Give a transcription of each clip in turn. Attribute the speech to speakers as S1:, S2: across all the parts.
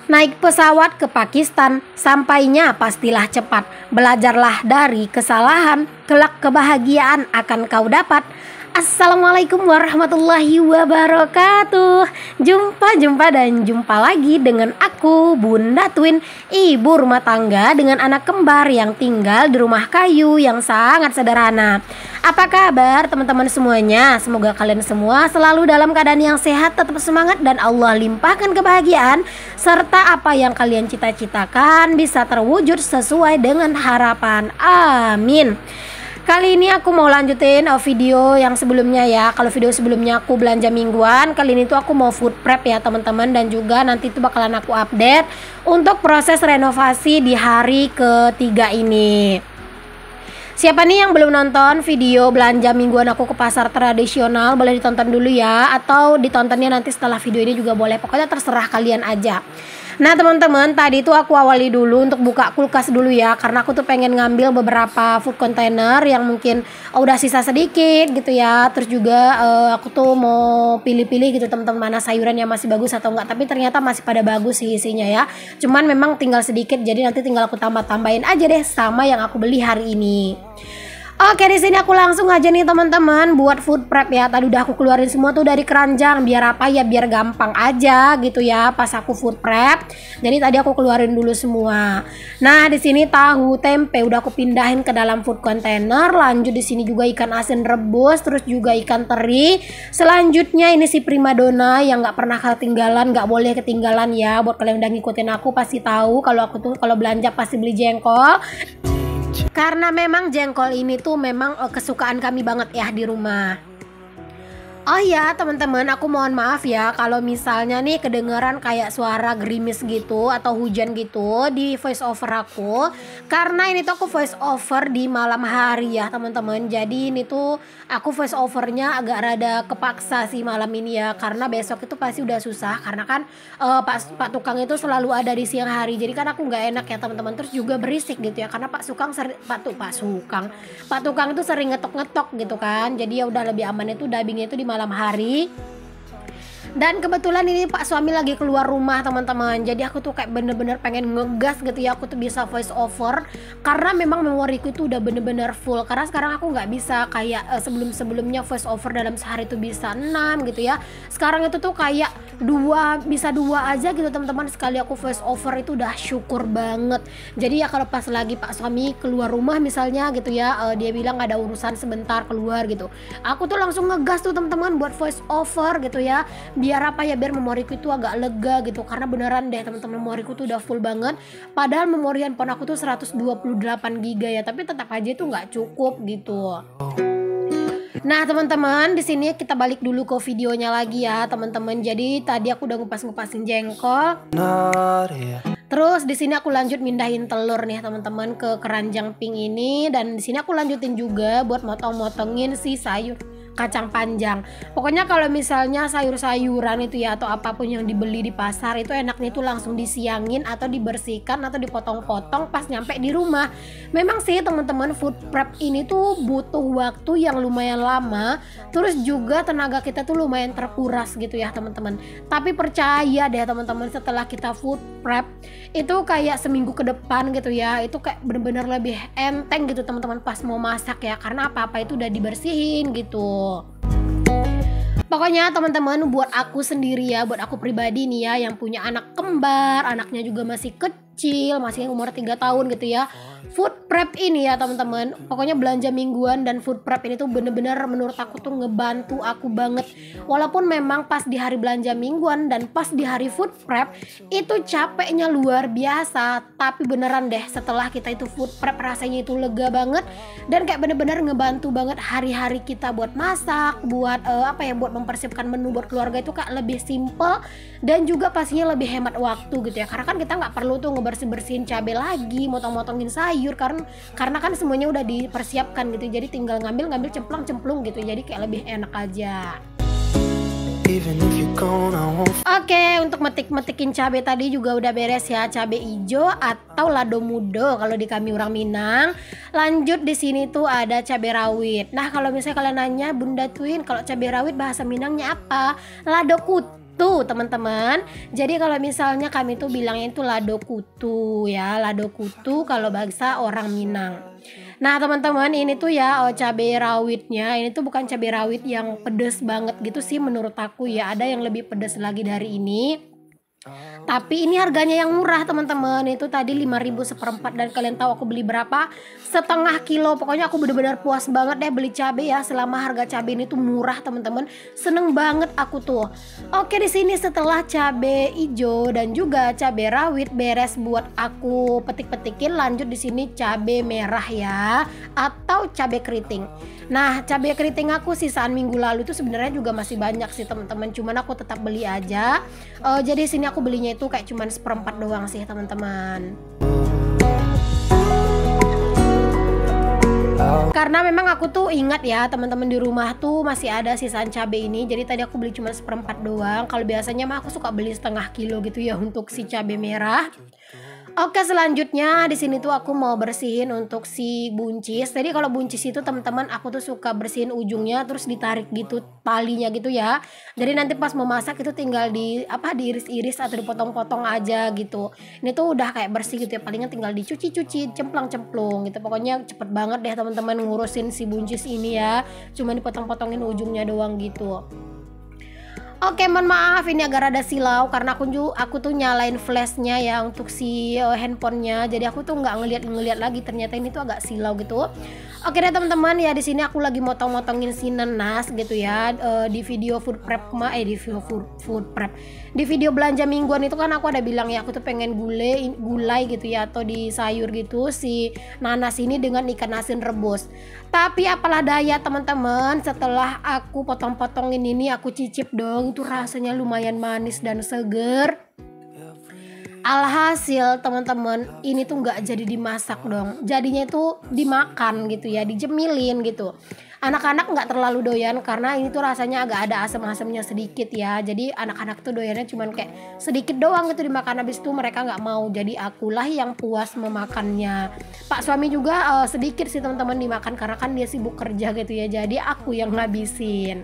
S1: Naik pesawat ke Pakistan, sampainya pastilah cepat. Belajarlah dari kesalahan, kelak kebahagiaan akan kau dapat. Assalamualaikum warahmatullahi wabarakatuh. Jumpa dan jumpa lagi dengan aku, Bunda Twin, ibu rumah tangga dengan anak kembar yang tinggal di rumah kayu yang sangat sederhana. Apa kabar teman-teman semuanya? Semoga kalian semua selalu dalam keadaan yang sehat, tetap semangat, dan Allah limpahkan kebahagiaan serta apa yang kalian cita-citakan bisa terwujud sesuai dengan harapan. Amin. Kali ini aku mau lanjutin video yang sebelumnya ya. Kalau video sebelumnya aku belanja mingguan, kali ini tuh aku mau food prep ya teman-teman. Dan juga nanti tuh bakalan aku update untuk proses renovasi di hari ketiga ini. Siapa nih yang belum nonton video belanja mingguan aku ke pasar tradisional, boleh ditonton dulu ya. Atau ditontonnya nanti setelah video ini juga boleh. Pokoknya terserah kalian aja. Nah teman-teman, tadi tuh aku awali dulu untuk buka kulkas dulu ya. Karena aku tuh pengen ngambil beberapa food container yang mungkin udah sisa sedikit gitu ya. Terus juga aku tuh mau pilih-pilih gitu teman-teman, mana sayuran yang masih bagus atau enggak. Tapi ternyata masih pada bagus sih isinya ya. Cuman memang tinggal sedikit, jadi nanti tinggal aku tambah-tambahin aja deh sama yang aku beli hari ini. Oke, di sini aku langsung aja nih teman-teman buat food prep ya. Tadi udah aku keluarin semua tuh dari keranjang, biar apa ya, biar gampang aja gitu ya pas aku food prep. Jadi tadi aku keluarin dulu semua. Nah, di sini tahu tempe udah aku pindahin ke dalam food container. Lanjut di sini juga ikan asin rebus, terus juga ikan teri. Selanjutnya ini si primadona yang nggak pernah ketinggalan, nggak boleh ketinggalan ya. Buat kalian yang udah ngikutin aku pasti tahu kalau aku tuh kalau belanja pasti beli jengkol. Karena memang jengkol ini tuh memang kesukaan kami banget ya di rumah. Oh ya teman-teman, aku mohon maaf ya kalau misalnya nih kedengeran kayak suara gerimis gitu atau hujan gitu di voice over aku. Karena ini tuh aku voice over di malam hari ya teman-teman. Jadi ini tuh aku voice overnya agak rada kepaksa sih malam ini ya. Karena besok itu pasti udah susah. Karena kan Pak Tukang itu selalu ada di siang hari. Jadi kan aku nggak enak ya teman-teman. Terus juga berisik gitu ya. Karena Pak Tukang itu sering ngetok-ngetok gitu kan. Jadi ya udah lebih aman itu dubbingnya itu di malam hari. Dan kebetulan ini Pak suami lagi keluar rumah teman-teman. Jadi aku tuh kayak bener-bener pengen ngegas gitu ya. Aku tuh bisa voice over karena memang memoriku itu udah bener-bener full. Karena sekarang aku nggak bisa kayak sebelum-sebelumnya voice over dalam sehari tuh bisa 6 gitu ya. Sekarang itu tuh kayak bisa dua aja gitu teman-teman. Sekali aku voice over itu udah syukur banget. Jadi ya kalau pas lagi Pak suami keluar rumah misalnya gitu ya, dia bilang ada urusan sebentar keluar gitu, aku tuh langsung ngegas tuh teman-teman buat voice over gitu ya. Biar apa ya, biar memoriku itu agak lega gitu. Karena beneran deh teman-teman, memoriku tuh udah full banget. Padahal memori handphone aku tuh 128 GB ya, tapi tetap aja itu nggak cukup gitu. Nah teman-teman, di sini kita balik dulu ke videonya lagi ya teman-teman. Jadi tadi aku udah ngupas-ngupasin jengkol. Terus di sini aku lanjut mindahin telur nih teman-teman ke keranjang pink ini. Dan di sini aku lanjutin juga buat motong-motongin si sayur kacang panjang. Pokoknya kalau misalnya sayur-sayuran itu ya atau apapun yang dibeli di pasar itu enaknya itu langsung disiangin atau dibersihkan atau dipotong-potong pas nyampe di rumah. Memang sih teman-teman, food prep ini tuh butuh waktu yang lumayan lama. Terus juga tenaga kita tuh lumayan terkuras gitu ya teman-teman. Tapi percaya deh teman-teman, setelah kita food prep itu kayak seminggu ke depan gitu ya, itu kayak bener-bener lebih enteng gitu teman-teman pas mau masak ya. Karena apa-apa itu udah dibersihin gitu. Pokoknya teman-teman, buat aku sendiri ya, buat aku pribadi nih ya, yang punya anak kembar, anaknya juga masih kecil, masih umur 3 tahun gitu ya, food prep ini ya teman-teman, pokoknya belanja mingguan dan food prep ini tuh bener-bener menurut aku tuh ngebantu aku banget. Walaupun memang pas di hari belanja mingguan dan pas di hari food prep itu capeknya luar biasa, tapi beneran deh setelah kita itu food prep rasanya itu lega banget. Dan kayak bener-bener ngebantu banget hari-hari kita buat masak, buat buat mempersiapkan menu buat keluarga itu kayak lebih simple. Dan juga pastinya lebih hemat waktu gitu ya. Karena kan kita nggak perlu tuh ngebersihin cabai lagi, motong-motongin sayur, karena kan semuanya udah dipersiapkan gitu. Jadi tinggal ngambil cemplung gitu. Jadi kayak lebih enak aja. Oke, untuk metikin cabai tadi juga udah beres ya, cabai hijau atau lado mudo kalau di kami orang Minang. Lanjut di sini tuh ada cabai rawit. Nah, kalau misalnya kalian nanya Bunda Twin, kalau cabai rawit bahasa Minangnya apa? Lado kuti. Tuh teman-teman, jadi kalau misalnya kami tuh bilangnya itu lado kutu ya, lado kutu kalau bahasa orang Minang. Nah teman-teman, ini tuh ya cabai rawitnya, ini tuh bukan cabai rawit yang pedes banget gitu sih menurut aku ya, ada yang lebih pedes lagi dari ini. Tapi ini harganya yang murah teman-teman, itu tadi 5.000 seperempat, dan kalian tahu aku beli berapa? Setengah kilo. Pokoknya aku bener-bener puas banget deh beli cabai ya, selama harga cabai ini tuh murah teman-teman. Seneng banget aku tuh. Oke, di sini setelah cabai hijau dan juga cabai rawit beres buat aku petik-petikin, lanjut di sini cabai merah ya, atau cabai keriting. Nah, cabai keriting aku sisaan minggu lalu itu sebenarnya juga masih banyak sih teman-teman, cuman aku tetap beli aja. Jadi sini aku belinya itu kayak cuman seperempat doang sih teman-teman. Karena memang aku tuh ingat ya teman-teman, di rumah tuh masih ada sisaan cabai ini. Jadi tadi aku beli cuma seperempat doang. Kalau biasanya mah aku suka beli setengah kilo gitu ya untuk si cabai merah. Oke, selanjutnya di sini tuh aku mau bersihin untuk si buncis. Jadi kalau buncis itu teman-teman, aku tuh suka bersihin ujungnya terus ditarik gitu talinya gitu ya. Jadi nanti pas mau masak itu tinggal diiris-iris atau dipotong-potong aja gitu. Ini tuh udah kayak bersih gitu ya, palingan tinggal dicuci-cuci, cemplang-cemplung gitu. Pokoknya cepet banget deh teman-teman ngurusin si buncis ini ya. Cuma dipotong-potongin ujungnya doang gitu. Oke, mohon maaf ini agak rada silau karena aku tuh nyalain flashnya ya untuk si handphonenya. Jadi aku tuh nggak ngeliat lagi, ternyata ini tuh agak silau gitu. Oke deh teman-teman, ya di sini aku lagi motong-motongin si nanas gitu ya. Di video food prep di video food prep. Di video belanja mingguan itu kan aku ada bilang ya, aku tuh pengen gulai gitu ya, atau di sayur gitu si nanas ini dengan ikan asin rebus. Tapi apalah daya teman-teman, setelah aku potong-potongin ini aku cicip dong, itu rasanya lumayan manis dan seger. Alhasil teman-teman, ini tuh nggak jadi dimasak dong, jadinya itu dimakan gitu ya, dijemilin gitu. Anak-anak nggak terlalu doyan karena ini tuh rasanya agak ada asam-asamnya sedikit ya. Jadi anak-anak tuh doyannya cuman kayak sedikit doang gitu dimakan, habis itu mereka nggak mau. Jadi akulah yang puas memakannya. Pak suami juga sedikit sih teman-teman dimakan karena kan dia sibuk kerja gitu ya. Jadi aku yang ngabisin.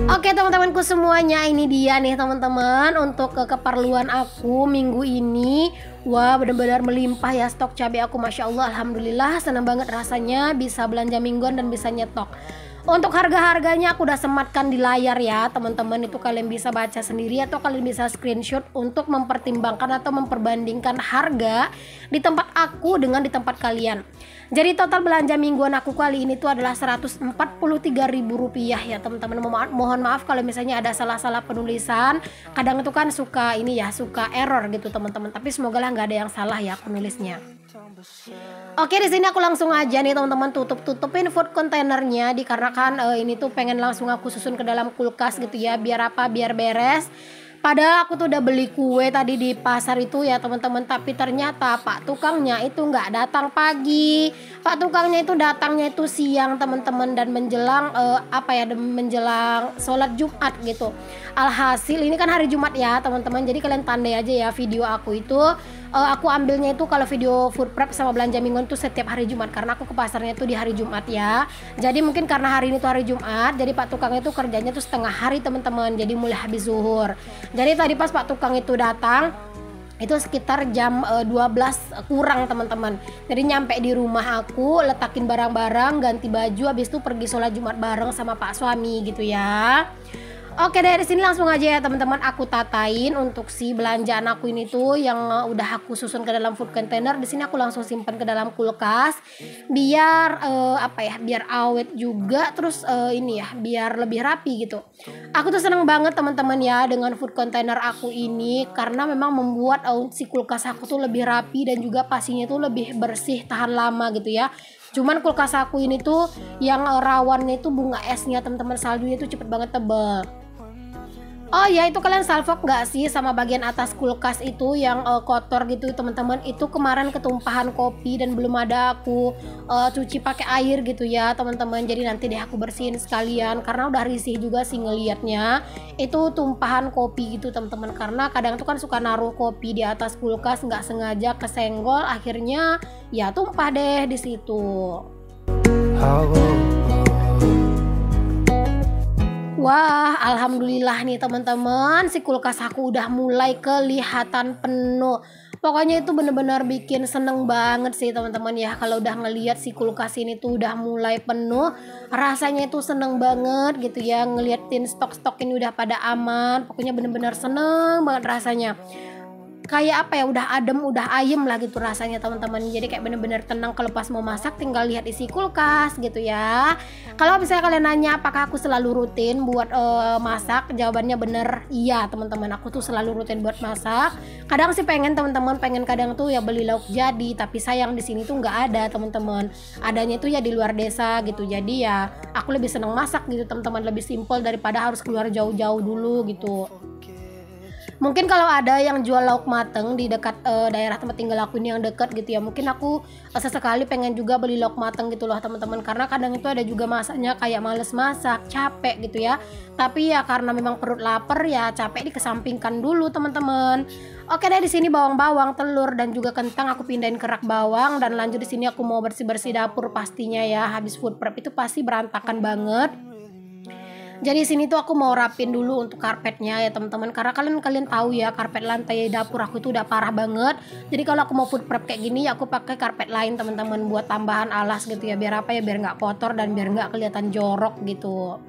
S1: Oke teman-temanku semuanya, ini dia nih teman-teman untuk keperluan aku minggu ini. Wah, benar-benar melimpah ya stok cabai aku, Masya Allah, Alhamdulillah. Senang banget rasanya bisa belanja mingguan dan bisa nyetok. Untuk harga-harganya aku udah sematkan di layar ya teman-teman, itu kalian bisa baca sendiri atau kalian bisa screenshot untuk mempertimbangkan atau memperbandingkan harga di tempat aku dengan di tempat kalian. Jadi total belanja mingguan aku kali ini tuh adalah Rp143.000 ya teman-teman. Mohon maaf kalau misalnya ada salah-salah penulisan. Kadang itu kan suka error gitu teman-teman. Tapi semoga lah nggak ada yang salah ya penulisnya. Oke, di sini aku langsung aja nih teman-teman tutupin food containernya, dikarenakan ini tuh pengen langsung aku susun ke dalam kulkas gitu ya, biar beres. Padahal aku tuh udah beli kue tadi di pasar itu ya teman-teman, tapi ternyata Pak tukangnya itu nggak datang pagi. Pak tukangnya itu datangnya itu siang teman-teman, dan menjelang menjelang sholat Jumat gitu. Alhasil ini kan hari Jumat ya teman-teman, jadi kalian tandai aja ya video aku itu. Aku ambilnya itu kalau video food prep sama belanja mingguan itu setiap hari Jumat, karena aku ke pasarnya itu di hari Jumat ya. Jadi mungkin karena hari ini tuh hari Jumat, jadi Pak tukangnya itu kerjanya tuh setengah hari teman-teman, jadi mulai habis zuhur. Jadi tadi pas Pak tukang itu datang itu sekitar jam 12 kurang teman-teman. Jadi nyampe di rumah aku, letakin barang-barang, ganti baju, habis itu pergi sholat Jumat bareng sama Pak suami gitu ya. Oke, dari sini langsung aja ya teman-teman, aku tatain untuk si belanjaan aku ini tuh yang udah aku susun ke dalam food container. Di sini aku langsung simpan ke dalam kulkas biar biar awet juga, terus biar lebih rapi gitu. Aku tuh seneng banget teman-teman ya dengan food container aku ini, karena memang membuat si kulkas aku tuh lebih rapi dan juga pastinya tuh lebih bersih, tahan lama gitu ya. Cuman kulkas aku ini tuh yang rawannya itu bunga esnya teman-teman, saljunya itu cepet banget tebel. Oh ya, itu kalian salvok nggak sih sama bagian atas kulkas itu yang kotor gitu teman-teman? Itu kemarin ketumpahan kopi dan belum ada aku cuci pakai air gitu ya teman-teman. Jadi nanti deh aku bersihin sekalian, karena udah risih juga sih ngelihatnya. Itu tumpahan kopi gitu teman-teman, karena kadang tuh kan suka naruh kopi di atas kulkas nggak sengaja kesenggol, akhirnya ya tumpah deh di situ. Wah, alhamdulillah nih teman-teman, si kulkas aku udah mulai kelihatan penuh. Pokoknya itu bener-bener bikin seneng banget sih teman-teman ya, kalau udah ngelihat si kulkas ini tuh udah mulai penuh. Rasanya itu seneng banget gitu ya, ngeliatin stok-stok ini udah pada aman. Pokoknya bener-bener seneng banget rasanya. Kayak apa ya, udah adem, udah ayem lah gitu rasanya teman-teman. Jadi kayak bener-bener tenang, kalau pas mau masak tinggal lihat isi kulkas gitu ya. Kalau misalnya kalian nanya apakah aku selalu rutin buat masak, jawabannya bener iya teman-teman. Aku tuh selalu rutin buat masak. Kadang sih pengen teman-teman, kadang tuh ya beli lauk jadi, tapi sayang di sini tuh nggak ada teman-teman. Adanya tuh ya di luar desa gitu. Jadi ya aku lebih seneng masak gitu teman-teman, lebih simpel daripada harus keluar jauh-jauh dulu gitu. Mungkin kalau ada yang jual lauk mateng di dekat daerah tempat tinggal aku ini yang dekat gitu ya, mungkin aku sesekali pengen juga beli lauk mateng gitu loh teman-teman, karena kadang itu ada juga masaknya kayak males masak, capek gitu ya. Tapi ya karena memang perut lapar ya capek dikesampingkan dulu teman-teman. Oke deh, di sini bawang-bawang, telur dan juga kentang aku pindahin ke rak bawang, dan lanjut di sini aku mau bersih-bersih dapur pastinya ya. Habis food prep itu pasti berantakan banget. Jadi sini tuh aku mau rapin dulu untuk karpetnya ya teman-teman, karena kalian tahu ya, karpet lantai dapur aku tuh udah parah banget. Jadi kalau aku mau food prep kayak gini ya aku pakai karpet lain teman-teman, buat tambahan alas gitu ya, biar apa ya, biar nggak kotor dan biar nggak kelihatan jorok gitu.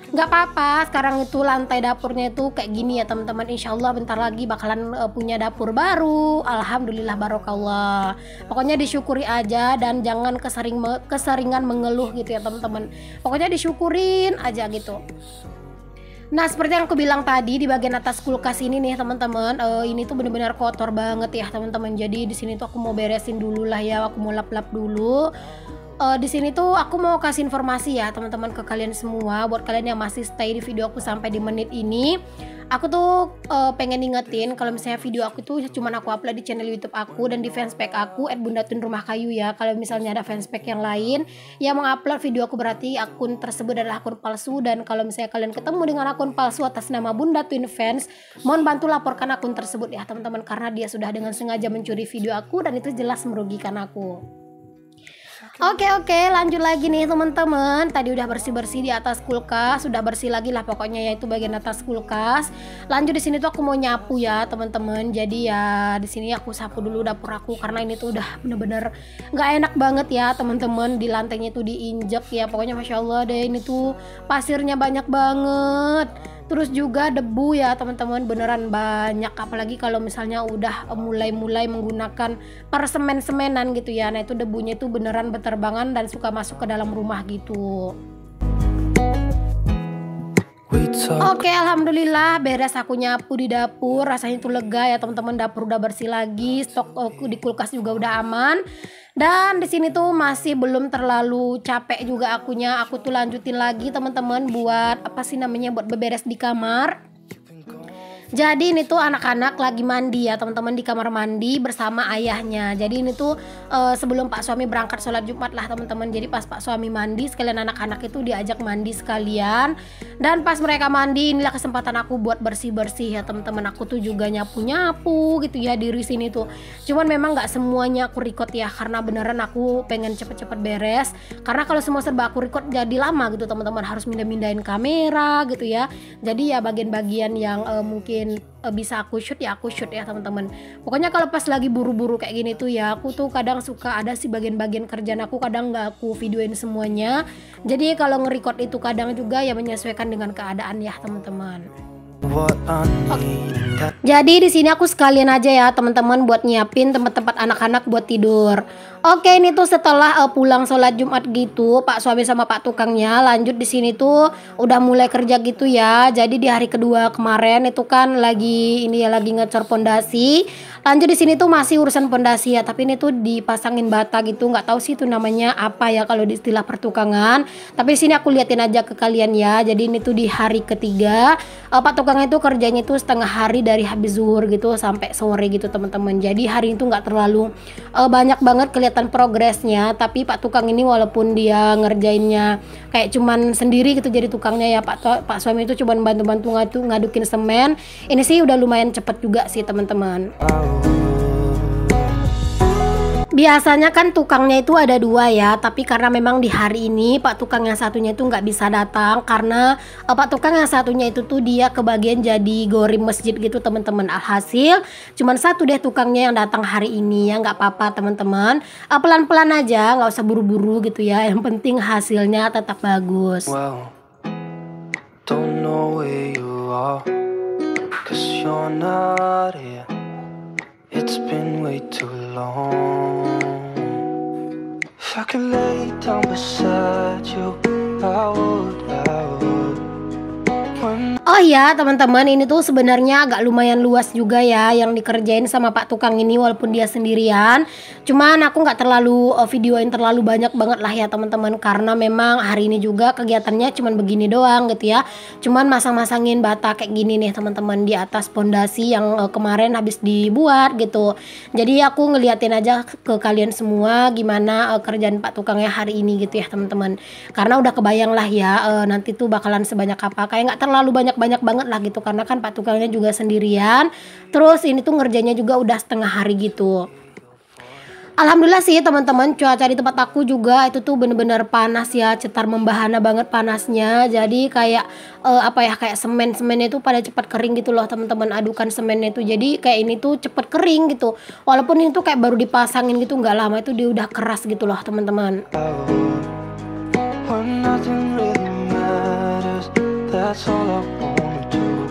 S1: Nggak apa-apa, sekarang itu lantai dapurnya itu kayak gini ya teman-teman. Insya Allah bentar lagi bakalan punya dapur baru. Alhamdulillah barokallah. Pokoknya disyukuri aja dan jangan keseringan mengeluh gitu ya teman-teman. Pokoknya disyukurin aja gitu. Nah, seperti yang aku bilang tadi, di bagian atas kulkas ini nih teman-teman, ini tuh bener-bener kotor banget ya teman-teman. Jadi di sini tuh aku mau beresin dulu lah ya, aku mau lap-lap dulu. Di sini tuh aku mau kasih informasi ya teman-teman ke kalian semua, buat kalian yang masih stay di video aku sampai di menit ini. Aku tuh pengen ingetin kalau misalnya video aku tuh cuman aku upload di channel YouTube aku dan di fanspage aku @bundatun_rumah_kayu ya. Kalau misalnya ada fanspage yang lain yang mengupload video aku, berarti akun tersebut adalah akun palsu. Dan kalau misalnya kalian ketemu dengan akun palsu atas nama Bunda Twin Fans, mohon bantu laporkan akun tersebut ya teman-teman, karena dia sudah dengan sengaja mencuri video aku dan itu jelas merugikan aku. Oke, lanjut lagi nih teman-teman. Tadi udah bersih-bersih di atas kulkas, sudah bersih lagi lah pokoknya, yaitu bagian atas kulkas. Lanjut di sini tuh aku mau nyapu ya teman-teman. Jadi ya di sini aku sapu dulu dapur aku, karena ini tuh udah bener-bener nggak enak banget ya teman-teman. Di lantainya tuh diinjek ya, pokoknya masya Allah deh, ini tuh pasirnya banyak banget. Terus juga debu ya teman-teman, beneran banyak, apalagi kalau misalnya udah mulai menggunakan persemen-semenan gitu ya. Nah itu debunya itu beneran berterbangan dan suka masuk ke dalam rumah gitu. Oke, alhamdulillah beres aku nyapu di dapur, rasanya tuh lega ya teman-teman. Dapur udah bersih lagi, stok di kulkas juga udah aman. Dan di sini tuh masih belum terlalu capek juga akunya. Aku tuh lanjutin lagi teman-teman buat apa sih namanya, buat beberes di kamar. Jadi ini tuh anak-anak lagi mandi ya teman-teman, di kamar mandi bersama ayahnya. Jadi ini tuh sebelum Pak suami berangkat sholat Jumat lah teman-teman. Jadi pas Pak suami mandi, sekalian anak-anak itu diajak mandi sekalian. Dan pas mereka mandi, inilah kesempatan aku buat bersih-bersih ya teman-teman. Aku tuh juga nyapu-nyapu gitu ya diri sini tuh. Cuman memang nggak semuanya aku record ya, karena beneran aku pengen cepet-cepet beres. Karena kalau semua serba aku record jadi lama gitu teman-teman, harus mindahin kamera gitu ya. Jadi ya bagian-bagian yang mungkin bisa aku shoot ya teman-teman. Pokoknya kalau pas lagi buru-buru kayak gini tuh ya, aku tuh kadang suka ada sih bagian-bagian kerjaan aku, kadang nggak aku videoin semuanya. Jadi kalau nge-record itu kadang juga ya menyesuaikan dengan keadaan ya teman-teman. Jadi di sini aku sekalian aja ya teman-teman buat nyiapin tempat-tempat anak-anak buat tidur. Oke, ini tuh setelah pulang sholat Jumat gitu, Pak suami sama Pak tukangnya lanjut di sini tuh udah mulai kerja gitu ya. Jadi di hari kedua kemarin itu kan lagi ngecor pondasi. Lanjut di sini tuh masih urusan pondasi ya, tapi ini tuh dipasangin bata gitu, nggak tahu sih itu namanya apa ya kalau di istilah pertukangan. Tapi di sini aku liatin aja ke kalian ya. Jadi ini tuh di hari ketiga, Pak tukang itu kerjanya itu setengah hari dari habis zuhur gitu sampai sore gitu teman-teman. Jadi hari itu nggak terlalu banyak banget kelihatan progresnya. Tapi Pak tukang ini walaupun dia ngerjainnya kayak cuman sendiri gitu jadi tukangnya ya, Pak suami itu cuman bantu-bantu ngadukin semen. Ini sih udah lumayan cepet juga sih teman-teman. Biasanya kan tukangnya itu ada dua ya, tapi karena memang di hari ini Pak tukang yang satunya itu nggak bisa datang karena Pak tukang yang satunya itu tuh dia kebagian jadi gorim masjid gitu teman-teman. Alhasil cuman satu deh tukangnya yang datang hari ini ya, nggak apa-apa teman-teman. Pelan-pelan aja, nggak usah buru-buru gitu ya. Yang penting hasilnya tetap bagus.
S2: Well, don't know where you are, 'cause you're not here. It's been way too long. If I could lay down beside you, I would.
S1: Oh iya teman-teman, ini tuh sebenarnya agak lumayan luas juga ya yang dikerjain sama Pak tukang ini walaupun dia sendirian. Cuman aku nggak terlalu videoin terlalu banyak banget lah ya teman-teman, karena memang hari ini juga kegiatannya cuman begini doang gitu ya. Cuman masang-masangin bata kayak gini nih teman-teman di atas pondasi yang kemarin habis dibuat gitu. Jadi aku ngeliatin aja ke kalian semua gimana kerjaan Pak tukangnya hari ini gitu ya teman-teman. Karena udah kebayang lah ya nanti tuh bakalan sebanyak apa. Kayak nggak terlalu banyak banget lah gitu karena kan Pak tukangnya juga sendirian. Terus ini tuh ngerjainnya juga udah setengah hari gitu. Alhamdulillah sih teman-teman, cuaca di tempat aku juga itu tuh bener-bener panas ya, cetar membahana banget panasnya. Jadi kayak kayak semennya itu pada cepat kering gitu loh teman-teman, adukan semennya itu. Jadi kayak ini tuh cepet kering gitu. Walaupun ini tuh kayak baru dipasangin gitu, nggak lama itu dia udah keras gitu loh teman-teman.
S2: That's all I wanna do.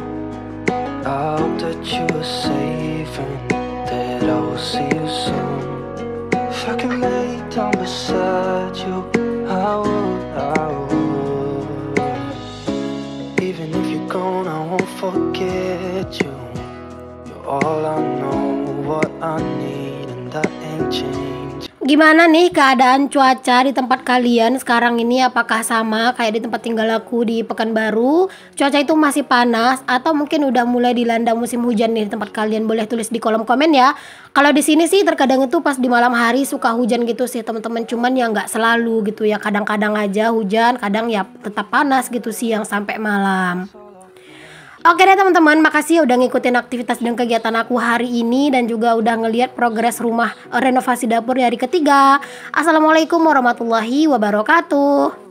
S2: I hope that you are safe and that I will see you soon. If I can lay down beside you, I would. Even if you're gone, I won't forget you. You're all I know, what I need, and that ain't changed.
S1: Gimana nih keadaan cuaca di tempat kalian sekarang ini? Apakah sama kayak di tempat tinggal aku di Pekanbaru? Cuaca itu masih panas atau mungkin udah mulai dilanda musim hujan nih di tempat kalian? Boleh tulis di kolom komen ya. Kalau di sini sih terkadang itu pas di malam hari suka hujan gitu sih teman-teman. Cuman ya nggak selalu gitu ya. Kadang-kadang aja hujan, kadang ya tetap panas gitu siang sampai malam. Oke deh teman-teman, makasih ya udah ngikutin aktivitas dan kegiatan aku hari ini dan juga udah ngeliat progres rumah renovasi dapur di hari ketiga. Assalamualaikum warahmatullahi wabarakatuh.